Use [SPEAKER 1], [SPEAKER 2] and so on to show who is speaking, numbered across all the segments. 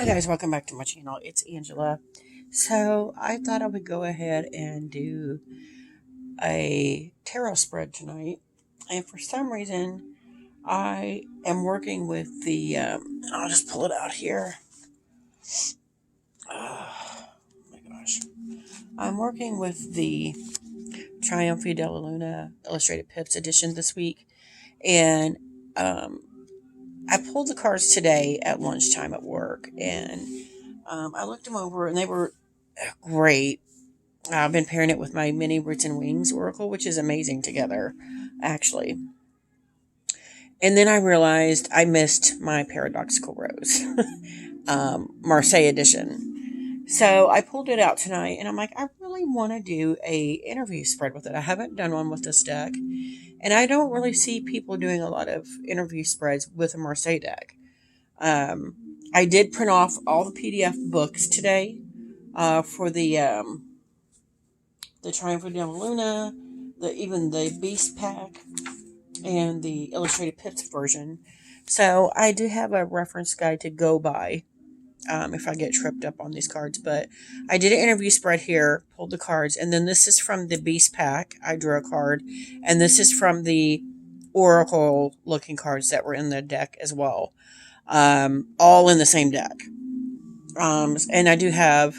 [SPEAKER 1] Hi guys, welcome back to my channel. It's Angela. So I thought I would go ahead and do a tarot spread tonight. And for some reason, I am working with the, I'll just pull it out here. Oh my gosh. I'm working with the Trionfi Della Illustrated Pips edition this week. And I pulled the cards today at lunchtime at work. And I looked them over and they were great. I've been pairing it with my mini Roots and Wings Oracle, which is amazing together, actually. And then I realized I missed my Paradoxical Rose, Marseille edition. So I pulled it out tonight, and I'm like, I really want to do a interview spread with it. I haven't done one with this deck, and I don't really see people doing a lot of interview spreads with a Marseille deck. I did print off all the PDF books today for the Triumph of Della, even the Beast Pack, and the Illustrated Pips version. So I do have a reference guide to go by if I get tripped up on these cards. But I did an interview spread here, pulled the cards, and then this is from the Beast Pack. I drew a card, and this is from the Oracle looking cards that were in the deck as well. All in the same deck. And I do have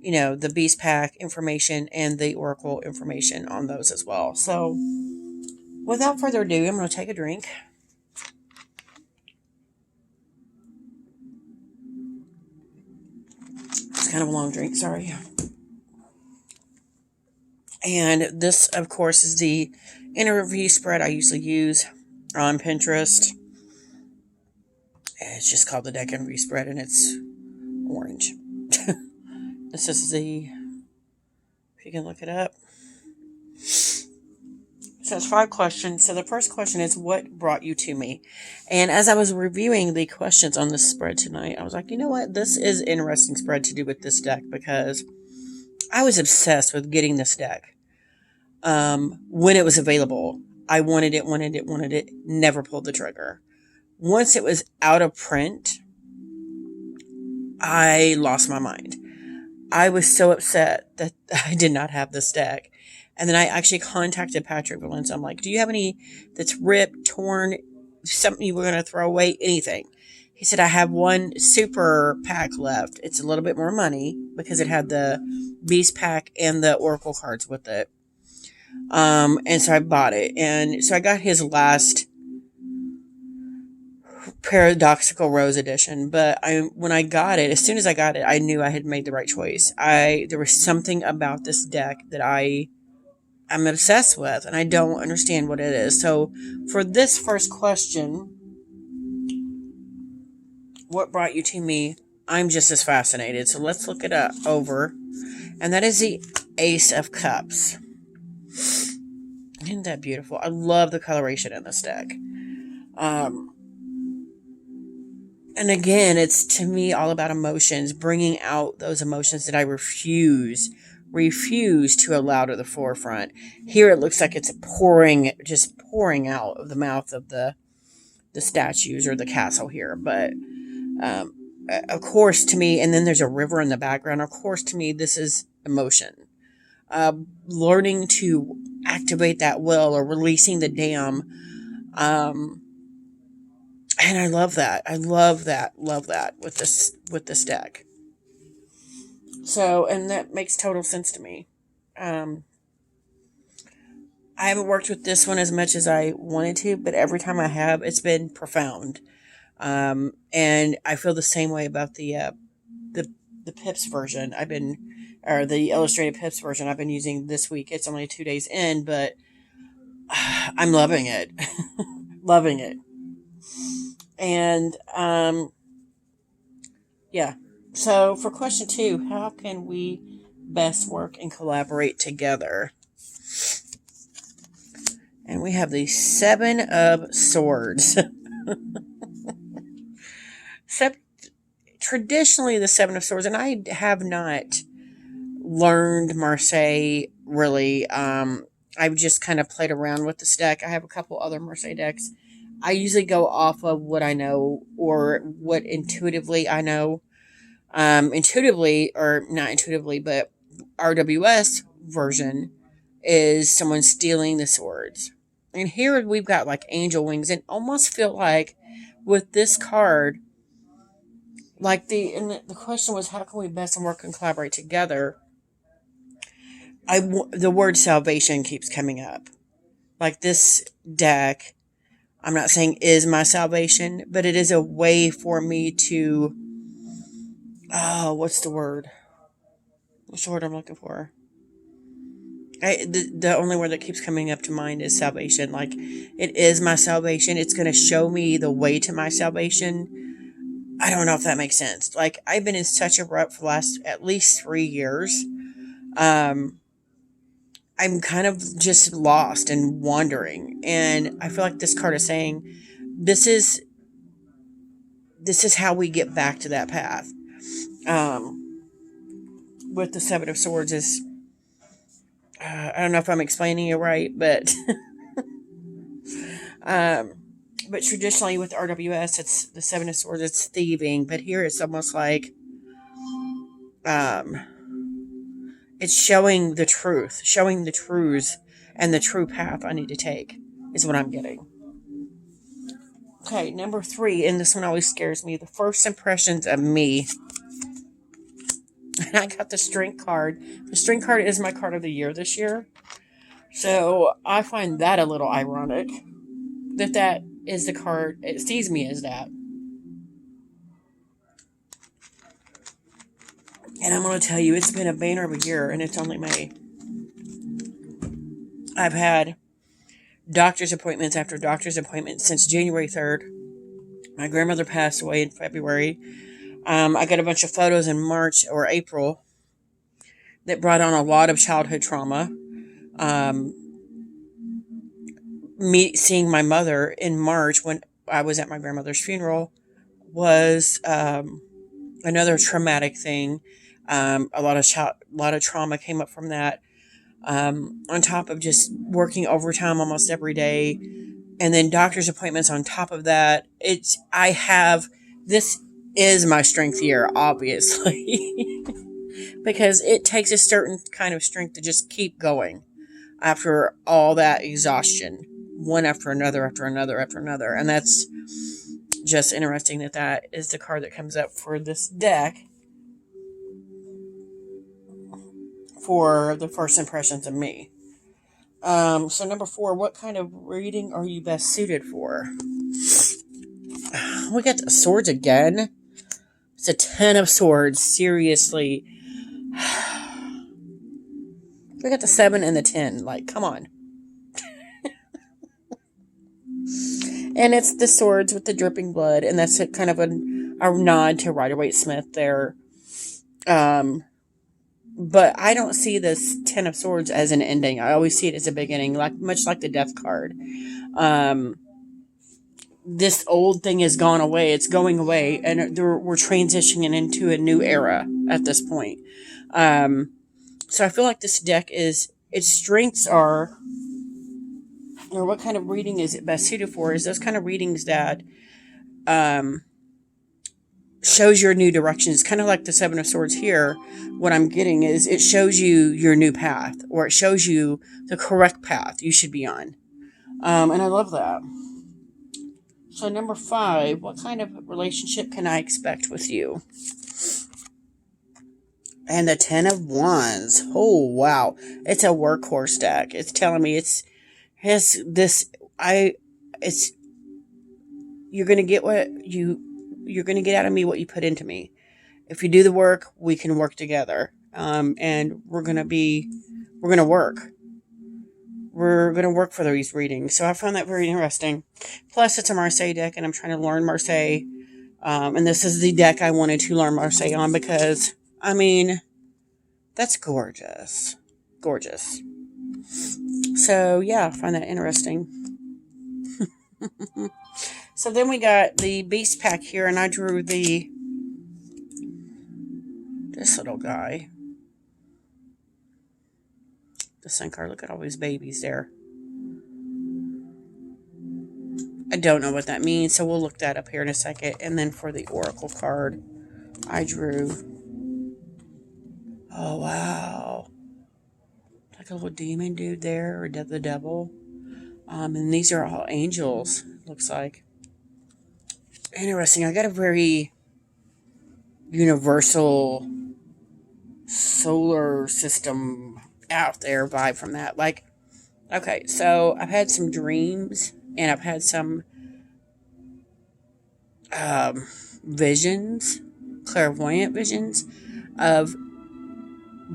[SPEAKER 1] the Beast Pack information and the Oracle information on those as well. So, without further ado, I'm going to take a drink. It's kind of a long drink, sorry. And this, of course, is the interview spread I usually use on Pinterest. It's just called the Deck Interview Spread, and it's orange. This is if you can look it up. So it's 5 questions. So the first question is, what brought you to me? And as I was reviewing the questions on this spread tonight, I was like, you know what? This is an interesting spread to do with this deck because I was obsessed with getting this deck. When it was available, I wanted it, never pulled the trigger. Once it was out of print, I lost my mind. I was so upset that I did not have this deck. And then I actually contacted Patrick Valencia. I'm like, do you have any that's ripped, torn, something you were going to throw away, anything? He said, I have one super pack left. It's a little bit more money because it had the Beast Pack and the Oracle cards with it. And so I bought it. And so I got his last Paradoxical Rose edition, but when I got it, as soon as I got it, I knew I had made the right choice. There was something about this deck that I'm obsessed with, and I don't understand what it is. So for this first question, what brought you to me? I'm just as fascinated. So let's look it up over, and that is the Ace of Cups. Isn't that beautiful? I love the coloration in this deck. And again, it's to me all about emotions, bringing out those emotions that I refuse to allow to the forefront. Here it looks like it's just pouring out of the mouth of the statues or the castle here. But of course, to me, and then there's a river in the background. Of course, to me, this is emotion. Learning to activate that will or releasing the dam. And I love that. I love that with this deck. So, and that makes total sense to me. I haven't worked with this one as much as I wanted to, but every time I have, it's been profound. And I feel the same way about the Pips version. Or the Illustrated Pips version I've been using this week. It's only 2 days in, but I'm loving it. Loving it. And, yeah. So for question 2, how can we best work and collaborate together? And we have the 7 of Swords. Traditionally, the 7 of Swords, and I have not learned Marseille really. I've just kind of played around with this deck. I have a couple other Marseille decks. I usually go off of what I know or what intuitively I know. Intuitively, or not intuitively, but RWS version is someone stealing the swords. And here we've got like angel wings, and almost feel like with this card, like the question was, how can we best work and collaborate together? The word salvation keeps coming up. Like this deck, I'm not saying is my salvation, but it is a way for me to, what's the word? What's the word I'm looking for? The only word that keeps coming up to mind is salvation. Like, it is my salvation. It's going to show me the way to my salvation. I don't know if that makes sense. Like, I've been in such a rut for the last at least 3 years. I'm kind of just lost and wandering. And I feel like this card is saying, this is how we get back to that path. With the Seven of Swords is, I don't know if I'm explaining it right, but but traditionally with RWS, it's the Seven of Swords, it's thieving, but here it's almost like it's showing the truth, showing the truths and the true path I need to take is what I'm getting. Okay, number 3, and this one always scares me, the first impressions of me. And I got the Strength card. The Strength card is my card of the year this year. So I find that a little ironic that is the card. It sees me as that. And I'm going to tell you, it's been a banner of a year, and it's only May. I've had doctor's appointments after doctor's appointments since January 3rd. My grandmother passed away in February. I got a bunch of photos in March or April that brought on a lot of childhood trauma. Me seeing my mother in March when I was at my grandmother's funeral was another traumatic thing. A lot of trauma came up from that. On top of just working overtime almost every day, and then doctor's appointments on top of that. This is my strength year, obviously, because it takes a certain kind of strength to just keep going after all that exhaustion, one after another, after another, after another. And that's just interesting that is the card that comes up for this deck for the first impressions of me. So number 4, what kind of reading are you best suited for? We got the swords again. It's a 10 of Swords. Seriously. We got the 7 and the 10. Like, come on. And it's the swords with the dripping blood. And that's kind of a nod to Rider-Waite-Smith there. But I don't see this 10 of Swords as an ending. I always see it as a beginning, much like the Death card. This old thing has gone away. It's going away, and we're transitioning into a new era at this point. So I feel like this deck its strengths are, or what kind of reading is it best suited for, is those kind of readings that shows your new direction. It's kind of like the 7 of Swords here. What I'm getting is it shows you your new path, or it shows you the correct path you should be on. And I love that. So number 5, what kind of relationship can I expect with you? And the 10 of Wands. Oh, wow. It's a workhorse deck. It's telling me you're going to get you're going to get out of me what you put into me. If you do the work, we can work together. And we're going to work. We're going to work for these readings. So I found that very interesting. Plus, it's a Marseille deck, and I'm trying to learn Marseille. And this is the deck I wanted to learn Marseille on because, I mean, that's gorgeous. Gorgeous. So, yeah, I find that interesting. So then we got the Beast pack here, and I drew this little guy. The Sun card, look at all these babies there. I don't know what that means, so we'll look that up here in a second. And then for the Oracle card, I drew. Oh, wow. Like a little demon dude there, or the devil. And these are all angels, looks like. Interesting. I got a very universal solar system out there vibe from that. Like, okay, so I've had some dreams and I've had some visions, clairvoyant visions of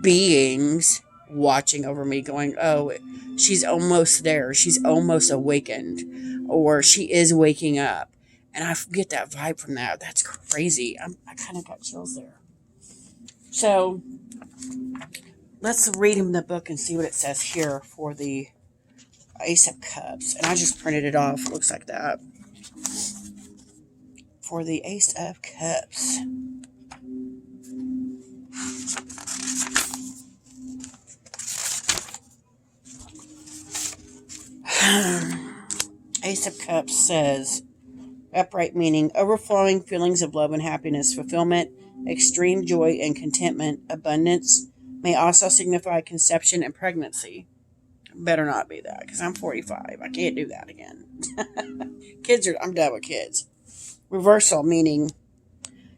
[SPEAKER 1] beings watching over me, going, oh, she's almost there. She's almost awakened, or she is waking up. And I get that vibe from that. That's crazy. I kind of got chills there. So let's read him the book and see what it says here for the Ace of Cups. And I just printed it off. It looks like that. For the Ace of Cups. Ace of Cups says, upright meaning, overflowing feelings of love and happiness, fulfillment, extreme joy and contentment, abundance, may also signify conception and pregnancy. Better not be that, because I'm 45. I can't do that again. I'm done with kids. Reversal, meaning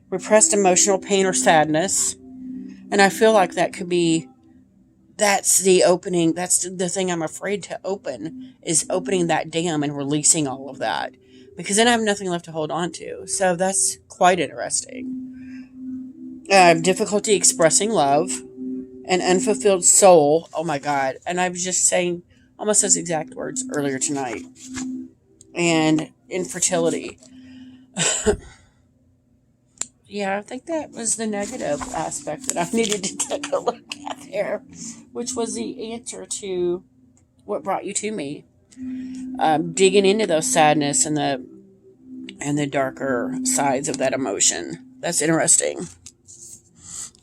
[SPEAKER 1] repressed emotional pain or sadness. And I feel like that could be, that's the opening, that's the thing I'm afraid to open, is opening that dam and releasing all of that. Because then I have nothing left to hold on to. So that's quite interesting. Difficulty expressing love. An unfulfilled soul. Oh my God. And I was just saying almost those exact words earlier tonight. And infertility. Yeah, I think that was the negative aspect that I needed to take a look at there, which was the answer to what brought you to me. Digging into those sadness and the darker sides of that emotion. That's interesting.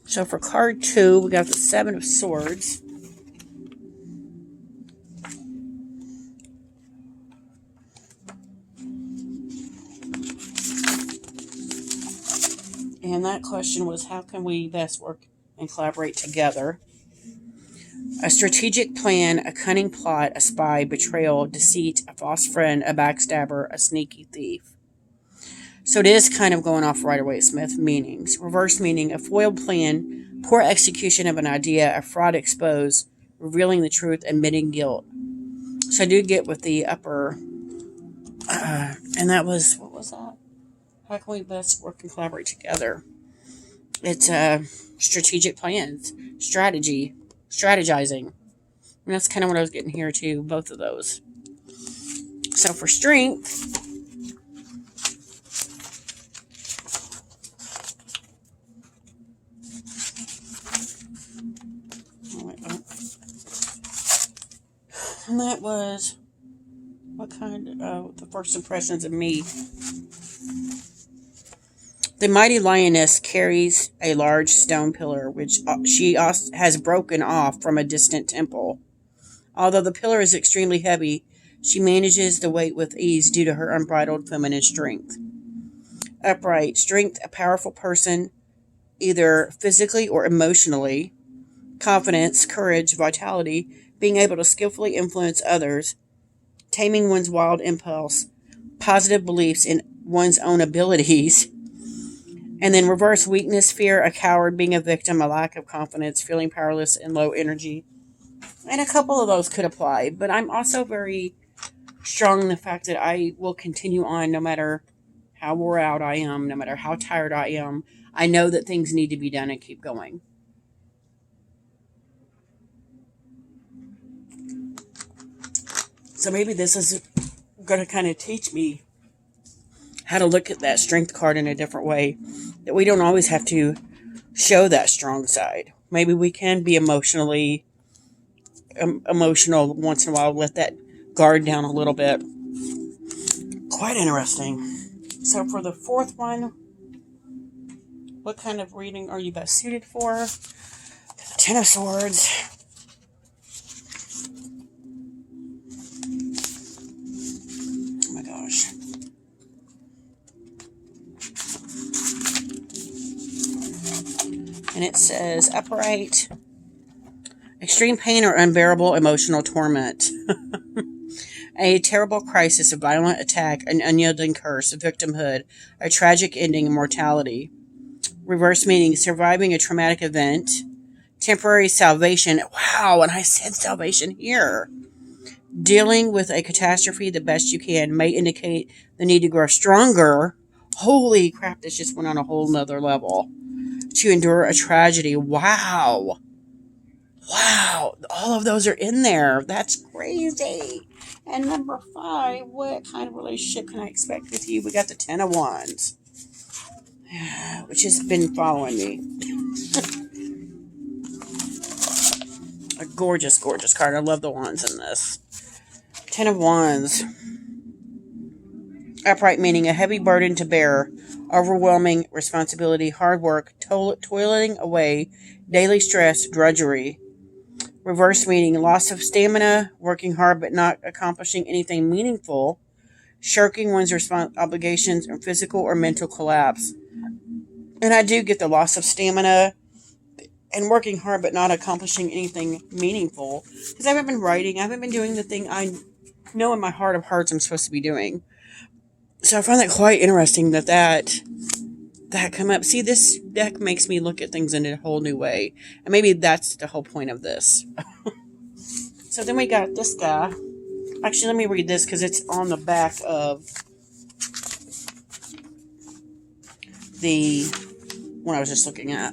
[SPEAKER 1] So for card 2, we got the 7 of Swords. And that question was, how can we best work and collaborate together? A strategic plan, a cunning plot, a spy, betrayal, deceit, a false friend, a backstabber, a sneaky thief. So it is kind of going off Rider-Waite-Smith meanings. Reverse meaning, a foiled plan, poor execution of an idea, a fraud exposed, revealing the truth, admitting guilt. So I do get with the upper, and that was, what was that? How can we best work and collaborate together? It's strategic plans, strategizing. And that's kind of what I was getting here too, both of those. So for strength, and that was, what kind of, the first impressions of me. The mighty lioness carries a large stone pillar, which she has broken off from a distant temple. Although the pillar is extremely heavy, she manages the weight with ease due to her unbridled feminine strength. Upright, strength, a powerful person, either physically or emotionally. Confidence, courage, vitality, being able to skillfully influence others, taming one's wild impulse, positive beliefs in one's own abilities. And then reverse, weakness, fear, a coward, being a victim, a lack of confidence, feeling powerless and low energy. And a couple of those could apply. But I'm also very strong in the fact that I will continue on no matter how wore out I am, no matter how tired I am. I know that things need to be done and keep going. So maybe this is going to kind of teach me how to look at that strength card in a different way. That we don't always have to show that strong side. Maybe we can be emotional once in a while, let that guard down a little bit. Quite interesting. So for the fourth one, what kind of reading are you best suited for? The 10 of Swords. Oh my gosh. And it says, upright, extreme pain or unbearable emotional torment. A terrible crisis, a violent attack, an unyielding curse, a victimhood, a tragic ending, mortality. Reverse meaning, surviving a traumatic event. Temporary salvation. Wow, and I said salvation here. Dealing with a catastrophe the best you can may indicate the need to grow stronger. Holy crap, this just went on a whole nother level. To endure a tragedy. Wow. Wow. All of those are in there. That's crazy. And number 5, what kind of relationship can I expect with you? We got the 10 of Wands, which has been following me. A gorgeous, gorgeous card. I love the wands in this. 10 of Wands. Upright meaning a heavy burden to bear, overwhelming responsibility, hard work, toiling away, daily stress, drudgery. Reverse meaning loss of stamina, working hard but not accomplishing anything meaningful, shirking one's obligations, and physical or mental collapse. And I do get the loss of stamina and working hard but not accomplishing anything meaningful, because I haven't been writing. I haven't been doing the thing I know in my heart of hearts I'm supposed to be doing. So I find that quite interesting that come up. See, this deck makes me look at things in a whole new way. And maybe that's the whole point of this. So then we got this guy. Actually, let me read this because it's on the back of the one I was just looking at.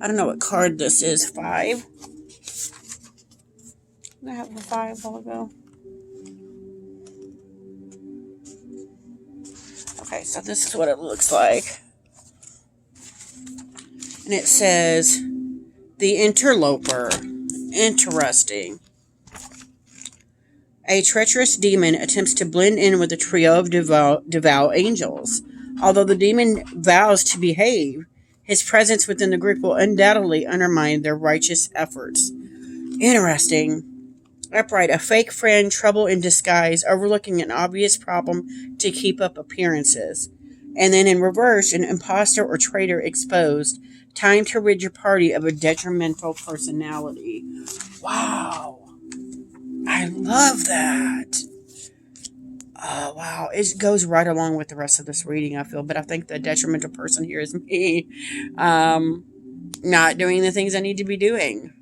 [SPEAKER 1] I don't know what card this is. 5. Did I have the 5 a while ago? Okay, so this is what it looks like. And it says, the interloper. Interesting. A treacherous demon attempts to blend in with a trio of devout angels. Although the demon vows to behave, his presence within the group will undoubtedly undermine their righteous efforts. Interesting. Upright, a fake friend, trouble in disguise, overlooking an obvious problem to keep up appearances. And then in reverse, an imposter or traitor exposed, time to rid your party of a detrimental personality. Wow. I love that. Oh, wow. It goes right along with the rest of this reading, I feel. But I think the detrimental person here is me. Not doing the things I need to be doing.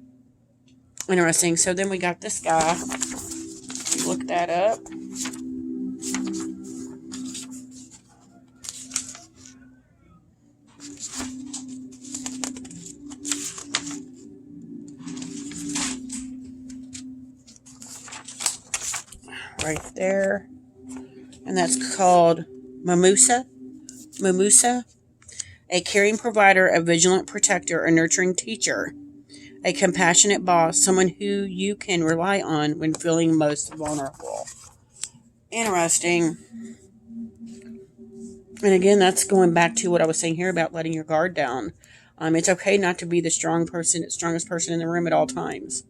[SPEAKER 1] Interesting. So then we got this guy. Look that up. Right there. And that's called Mimosa. A caring provider, a vigilant protector, a nurturing teacher, a compassionate boss, someone who you can rely on when feeling most vulnerable. Interesting. And again, that's going back to what I was saying here about letting your guard down. It's okay not to be the strongest person in the room at all times.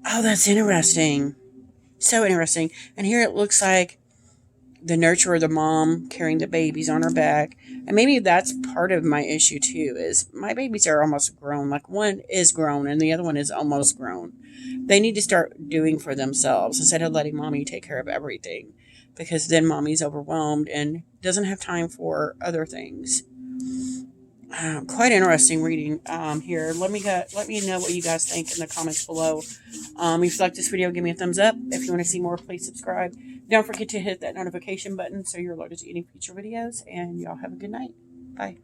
[SPEAKER 1] Oh, that's interesting. So interesting. And here it looks like the nurturer, the mom carrying the babies on her back. And maybe that's part of my issue too, is my babies are almost grown. Like one is grown and the other one is almost grown. They need to start doing for themselves instead of letting mommy take care of everything, because then mommy's overwhelmed and doesn't have time for other things. Quite interesting reading here. Let me know what you guys think in the comments below. If you like this video, give me a thumbs up. If you want to see more, please subscribe. Don't forget to hit that notification button so you're alerted to any future videos. And y'all have a good night. Bye.